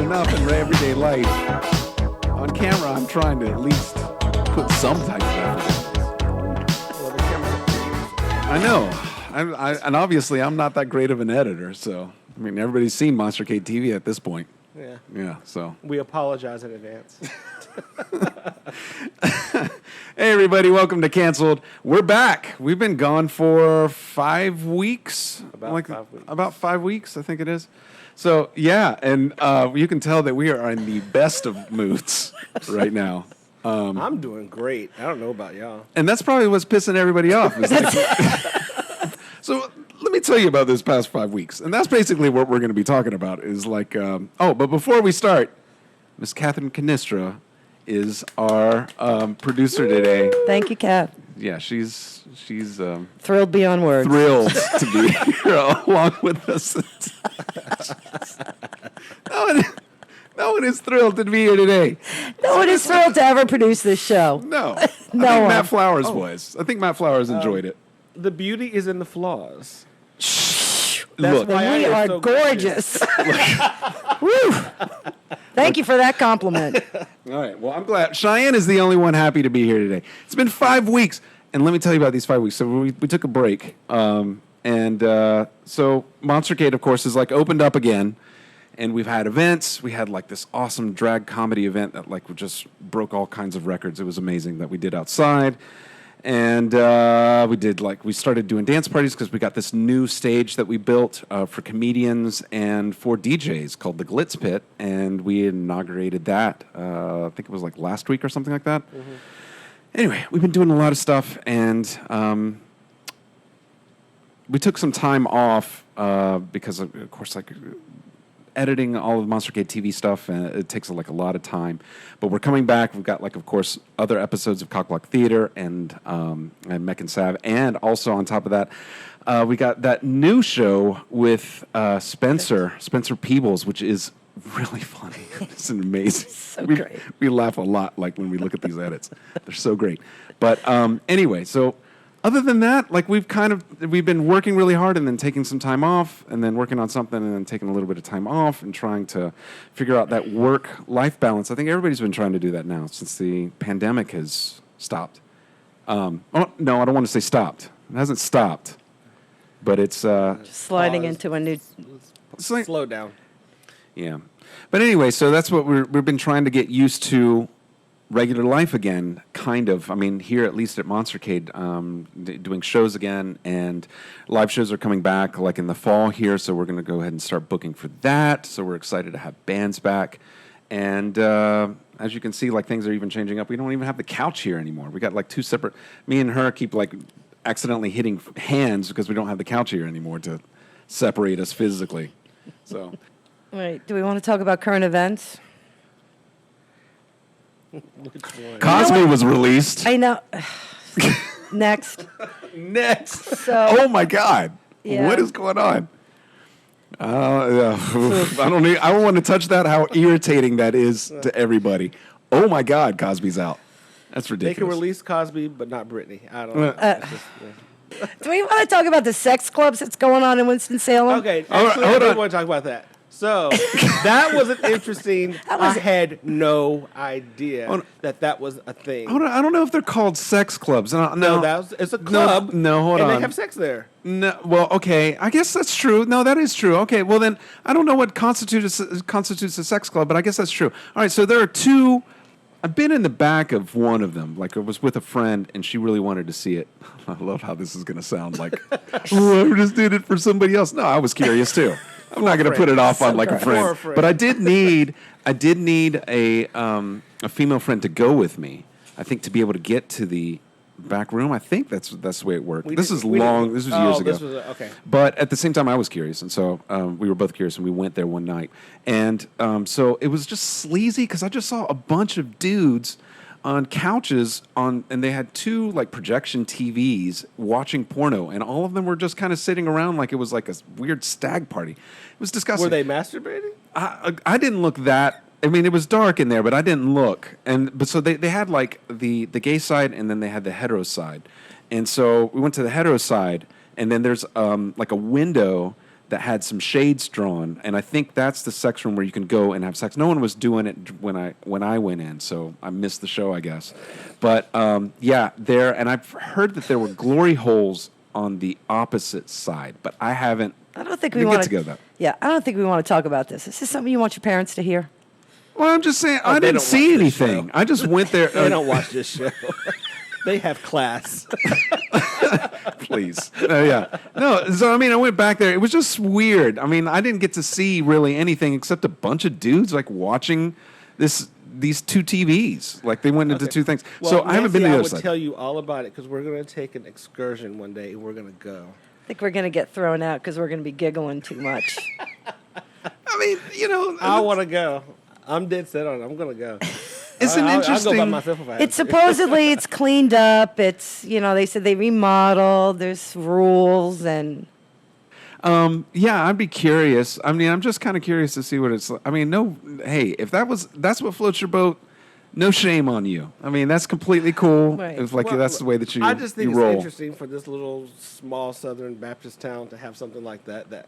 enough in everyday life. On camera, I'm trying to at least put some type of effort in. I know. And obviously, I'm not that great of an editor, so... I mean, everybody's seen Monster Cade TV at this point. Yeah. Yeah, so... We apologize in advance. Hey, everybody, welcome to Canceled. We're back. We've been gone for 5 weeks. About 5 weeks. About 5 weeks, I think it is. So, yeah, and you can tell that we are in the best of moods right now. I'm doing great. I don't know about y'all. And that's probably what's pissing everybody off. So let me tell you about this past 5 weeks. And that's basically what we're going to be talking about is like, but before we start, Miss Catherine Canistra is our producer today. Thank you, Kat. Yeah, she's Thrilled beyond words. thrilled to be here along with us. No one is thrilled to be here today. No one is thrilled to ever produce this show. No. No I think one. Matt Flowers was. I think Matt Flowers enjoyed it. The beauty is in the flaws. Look, why We I am are so gorgeous. Woo. Thank you for that compliment. all right. Well, I'm glad. Cheyenne is the only one happy to be here today. It's been 5 weeks. And let me tell you about these 5 weeks. So we took a break. So Monster Cade, of course, is like opened up again. And we've had events. We had like this awesome drag comedy event that like just broke all kinds of records. It was amazing that we did outside. And we started doing dance parties because we got this new stage that we built for comedians and for DJs called the Glitz Pit. And we inaugurated that, I think it was like last week or something like that. Mm-hmm. Anyway, we've been doing a lot of stuff. And we took some time off because, of course, like... editing all of Monster Cade TV stuff, and it takes like a lot of time. But we're coming back. We've got like, of course, other episodes of Cockblock Theater and Mech and Sav, and also on top of that, we got that new show with Spencer Peebles, which is really funny. It's amazing. So great. We laugh a lot, like when we look at these edits. They're so great. But anyway, so. Other than that, like we've been working really hard and then taking some time off and then working on something and then taking a little bit of time off and trying to figure out that work-life balance. I think everybody's been trying to do that now since the pandemic has stopped. No, I don't want to say stopped. It hasn't stopped, but it's... Sliding into a new... Slow down. Yeah. But anyway, so that's what we've been trying to get used to. Regular life again, kind of. I mean, here at least at Monster Cade, doing shows again, and live shows are coming back like in the fall here, so we're going to go ahead and start booking for that. So we're excited to have bands back. And as you can see, like things are even changing up. We don't even have the couch here anymore. We got like two separate... Me and her keep like accidentally hitting hands because we don't have the couch here anymore to separate us physically. So... Wait, do we want to talk about current events? Cosby was released. I know. Next. So, Oh my God! Yeah. What is going on? I don't want to touch that. How irritating that is to everybody. Oh my God! Cosby's out. That's ridiculous. They can release Cosby, but not Britney. I don't know. do we want to talk about the sex clubs that's going on in Winston-Salem? Okay, All actually, right, hold I on. do want to talk about that. So that was an interesting. I had no idea that was a thing. I don't know if they're called sex clubs. No, it's a club. No, hold on. And they have sex there. No, well, okay. I guess that's true. No, that is true. Okay, well then, I don't know what constitutes a sex club, but I guess that's true. All right, so there are two. I've been in the back of one of them. Like I was with a friend, and she really wanted to see it. I love how this is going to sound like, oh, I just did it for somebody else. No, I was curious too. I'm not going to put it off on like a friend, but I did need a female friend to go with me. I think to be able to get to the back room. I think that's the way it worked. This was years ago. Okay. But at the same time, I was curious, and so we were both curious, and we went there one night, and so it was just sleazy because I just saw a bunch of dudes on couches and they had two like projection TVs watching porno, and all of them were just kind of sitting around like it was like a weird stag party. It was disgusting. Were they masturbating? I didn't look that. I mean, it was dark in there, but I didn't look. But so they had like the gay side, and then they had the hetero side, and so we went to the hetero side, and then there's like a window that had some shades drawn, and I think that's the section where you can go and have sex. No one was doing it when I went in, so I missed the show, I guess. But yeah, there, and I've heard that there were glory holes on the opposite side, but I haven't. I don't think we want to go that. Yeah, I don't think we want to talk about this. Is this something you want your parents to hear? Well, I'm just saying, I they didn't don't see watch this anything. show. I just went there. They don't watch this show. They have class. Please. Yeah. No, so I mean, I went back there. It was just weird. I mean, I didn't get to see really anything except a bunch of dudes like watching these two TVs. Like they went into two things. Well, so I haven't been to the I other would side. tell you all about it because we're going to take an excursion one day and we're going to go. I think we're going to get thrown out because we're going to be giggling too much. I mean, you know, I want to go. I'm dead set on it. I'm going to go. it's an I'll interesting. go by myself if I have It's to. supposedly it's cleaned up. It's, they said they remodeled. There's rules and Yeah, I'd be curious. I mean, I'm just kind of curious to see what it's like. I mean, hey, if that's what floats your boat, no shame on you. I mean, that's completely cool. Right. If that's the way that you I just think you it's roll. interesting for this little small Southern Baptist town to have something like that.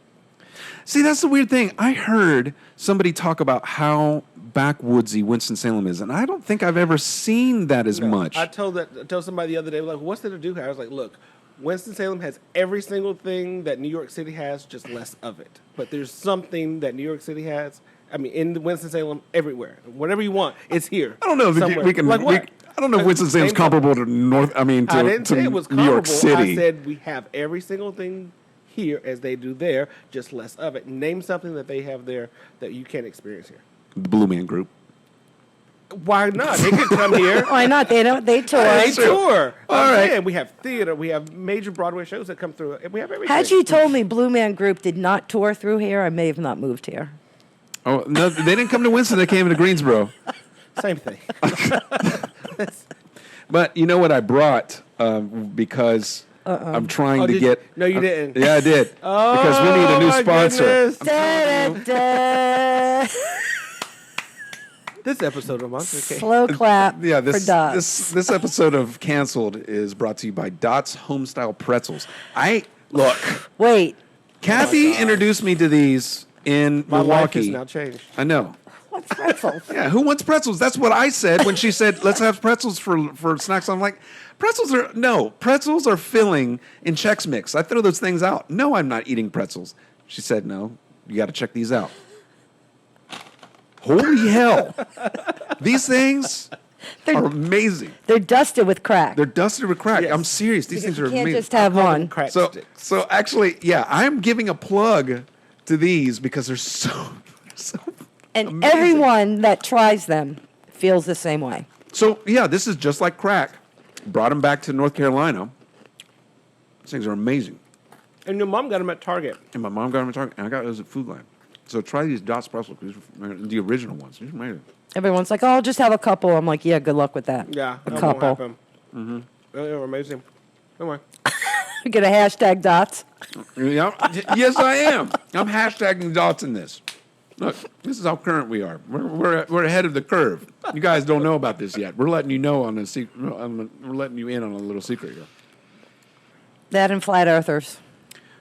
See, that's the weird thing. I heard somebody talk about how backwoodsy Winston-Salem is, and I don't think I've ever seen that as much. I told somebody the other day, like, what's there to do here? I was like, look, Winston-Salem has every single thing that New York City has, just less of it. But there's something that New York City has. I mean, in Winston-Salem, everywhere. Whatever you want, it's here. I don't know if somewhere. we can. Like what? I don't know if Winston-Salem's comparable to I didn't say it was New York comparable. City. I said we have every single thing here as they do there, just less of it. Name something that they have there that you can't experience here. The Blue Man Group. Why not? They could come here. why not? They don't. They tour. They tour. All right. We have theater. We have major Broadway shows that come through. And we have everything. Had you told me Blue Man Group did not tour through here, I may have not moved here. Oh no, they didn't come to Winston. They came to Greensboro. Same thing. But you know what I brought because I'm trying to get. No, you didn't. Yeah, I did. Because we need a new my sponsor. goodness. Da-da-da. This episode of Monster Cake. Slow clap Yeah, for Dots. this episode of Canceled is brought to you by Dots Homestyle Pretzels. Look, Wait, Kathy introduced me to these in My life Milwaukee. has now changed. I know. what's pretzels? Yeah, who wants pretzels? That's what I said when she said, let's have pretzels for snacks. I'm like, pretzels are filling in Chex Mix. I throw those things out. No, I'm not eating pretzels. She said, no, you got to check these out. Holy hell. These things are amazing. They're dusted with crack. They're dusted with crack. Yes. I'm serious. These things are you can't amazing. just have one. Crack So sticks. actually, yeah, I'm giving a plug to these because they're so And amazing. everyone that tries them feels the same way. So, yeah, this is just like crack. Brought them back to North Carolina. These things are amazing. And your mom got them at Target. And my mom got them at Target, and I got those at Food Lion. So try these Dots pretzels. These are the original ones. These are amazing. Everyone's like, "Oh, I'll just have a couple." I'm like, "Yeah, good luck with that." Yeah, a that won't couple. happen. Mm-hmm. They were amazing. Anyway. Get a hashtag Dots. Yeah, yes, I am. I'm hashtagging Dots in this. Look, this is how current we are. We're ahead of the curve. You guys don't know about this yet. We're letting you know on a secret. We're letting you in on a little secret here. That and flat earthers.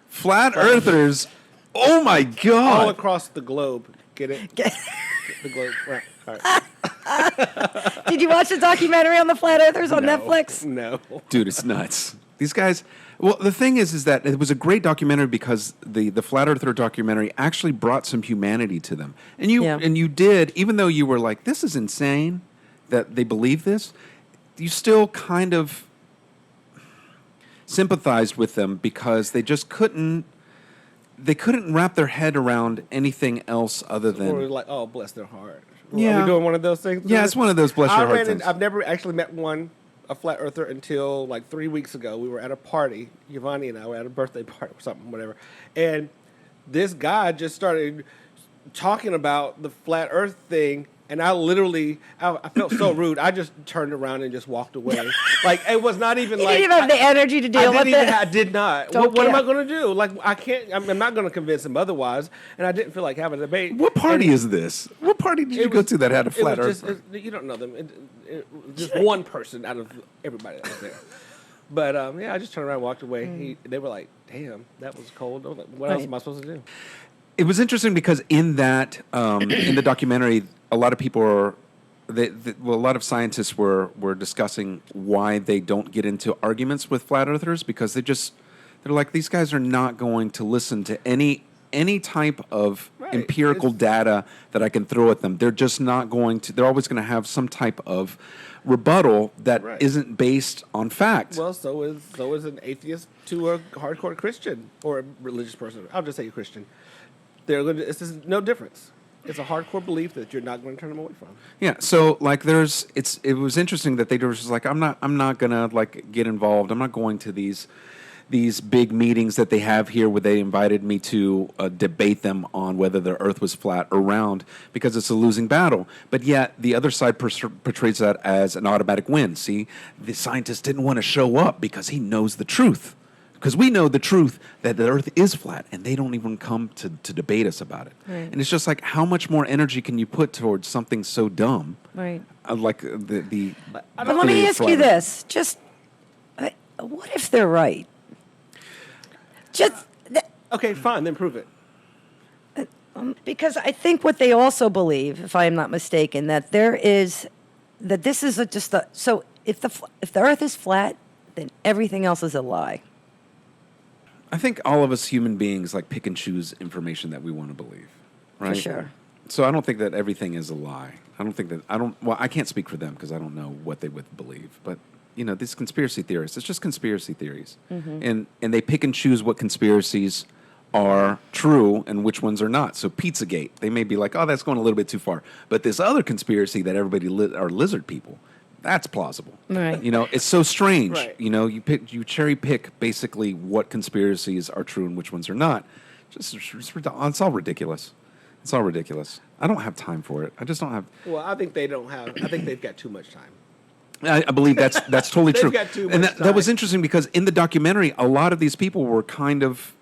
Flat Earthers. Oh my All God! across the globe. Get it? The globe. Right. All right. Did you watch the documentary on the flat earthers on Netflix? No. Dude, it's nuts. These guys. Well, the thing is that it was a great documentary because the Flat Earther documentary actually brought some humanity to them, and you did, even though you were like, "This is insane," that they believe this. You still kind of sympathized with them because they just couldn't. They couldn't wrap their head around anything else other than. Or we're like, oh, bless their heart. Yeah. Are we doing one of those things? Yeah, it's one of those bless your heart things. I've never actually met a flat earther until like 3 weeks ago. We were at a party. Giovanni and I were at a birthday party or something, whatever. And this guy just started talking about the flat earth thing. And I felt so rude. I just turned around and just walked away. Like, it was not even You like. didn't even have the energy to deal with it. I did not. Don't What am care. I going to do? Like, I can't. I'm not going to convince him otherwise. And I didn't feel like having a debate. What party is this? What party did you go to that had a flat Earth? You don't know them. Just one person out of everybody that was there. But yeah, I just turned around and walked away. They were like, damn, that was cold. I was like, what else Right. am I supposed to do? It was interesting because in that in the documentary, a lot of people are, well, a lot of scientists were discussing why they don't get into arguments with flat earthers because they're like, these guys are not going to listen to any type of Right. empirical It's- data that I can throw at them. They're just not going to. They're always going to have some type of rebuttal that Right. not based on fact. Well, so is an atheist to a hardcore Christian or a religious person. I'll just say a Christian. They're going to. It's just no difference. It's a hardcore belief that you're not going to turn them away from. Yeah, so like it was interesting that they were just like, I'm not gonna like get involved. I'm not going to these big meetings that they have here where they invited me to debate them on whether the earth was flat or round because it's a losing battle. But yet the other side portrays that as an automatic win. See, the scientist didn't want to show up because he knows the truth. Because we know the truth that the earth is flat, and they don't even come to debate us about it. Right. And it's just like, how much more energy can you put towards something so dumb? Right. Like the. But But let me theory of ask you flat Earth. this: just what if they're right? Just Okay, fine. Then prove it. because I think what they also believe, if I am not mistaken, that this is just a so if the Earth is flat, then everything else is a lie. I think all of us human beings like pick and choose information that we want to believe, right? For sure. So I don't think that everything is a lie. Well, I can't speak for them because I don't know what they would believe. But these conspiracy theorists, it's just conspiracy theories, and they pick and choose what conspiracies are true and which ones are not. So Pizzagate, they may be like, oh, that's going a little bit too far. But this other conspiracy that everybody are lizard people, that's plausible. Right. It's so strange. Right. You cherry pick basically what conspiracies are true and which ones are not. It's all ridiculous. It's all ridiculous. I don't have time for it. I just don't have. Well, I think they don't have. I think they've got too much time. I believe that's totally They've true. got too And much that was time. interesting because in the documentary, a lot of these people were kind of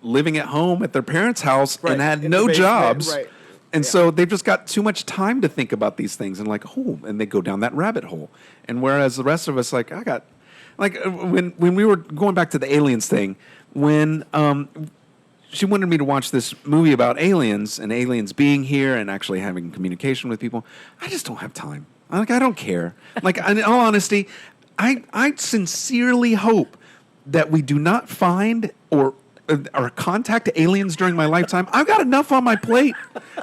living at home at their parents' house Right. and had In no the basement, jobs. right. And Yeah. so they've just got too much time to think about these things and and they go down that rabbit hole. And whereas the rest of us, when we were going back to the aliens thing, when she wanted me to watch this movie about aliens and aliens being here and actually having communication with people, I just don't have time. I don't care. In all honesty, I sincerely hope that we do not find or contact aliens during my lifetime. I've got enough on my plate.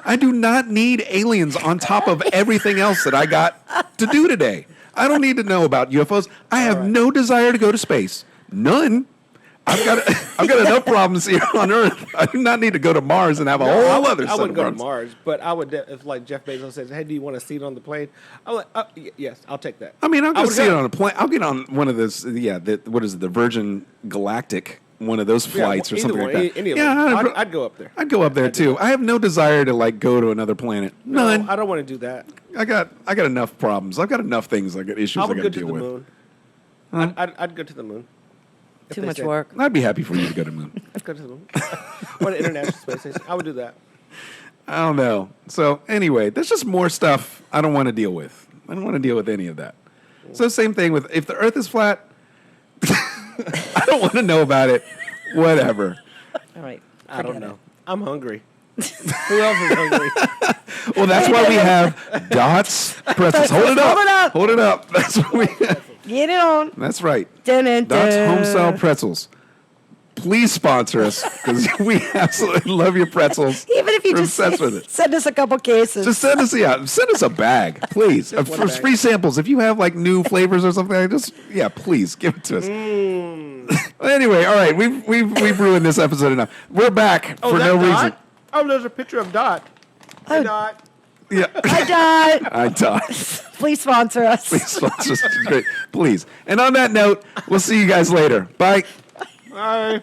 I do not need aliens on top of everything else that I got to do today. I don't need to know about UFOs. I have no desire to go to space. None. I've got enough problems here on Earth. I do not need to go to Mars and have a whole other I set wouldn't of go to problems. Mars, but I would if like Jeff Bezos says, "Hey, do you want a seat on the plane?" I'm like, "Yes, I'll take that." I mean, I'll go would see it on a plane. I'll get on one of those. Yeah, what is it? The Virgin Galactic, one of those flights or either something one, like that. any of yeah, them. I'd go up there. I'd go up there too. I have no desire to go to another planet. None. No, I don't want to do that. I got enough problems. I've got enough things. I got issues I I would got go to to deal the with. moon. I'd go to the moon. If Too they much said- work. I'd be happy for you to go to the moon. I'd go to the moon. Or the International Space Station. I would do that. I don't know. So anyway, there's just more stuff I don't want to deal with. I don't want to deal with any of that. So same thing with if the Earth is flat. I don't want to know about it. Whatever. All right. I don't forget know. I'm hungry. Who else is hungry? Well, that's why we have Dots Pretzels. Hold it up. Hold it up. Hold it up. That's what we have. it. Get it on. That's right. Dun, dun, Dots dun. Home Style Pretzels. Please sponsor us because we absolutely love your pretzels. Even if you We're just obsessed with it. send us a couple cases. Just send us a bag, please. one For bag. free samples. If you have new flavors or something, please give it to us. Well, anyway, all right, we've ruined this episode enough. We're back for that no Dot? reason. Oh, there's a picture of Dot. Hey, Dot. Yeah, Hi, Dot. I died. Please sponsor us. Please sponsor us. Great, please. And on that note, we'll see you guys later. Bye. Bye.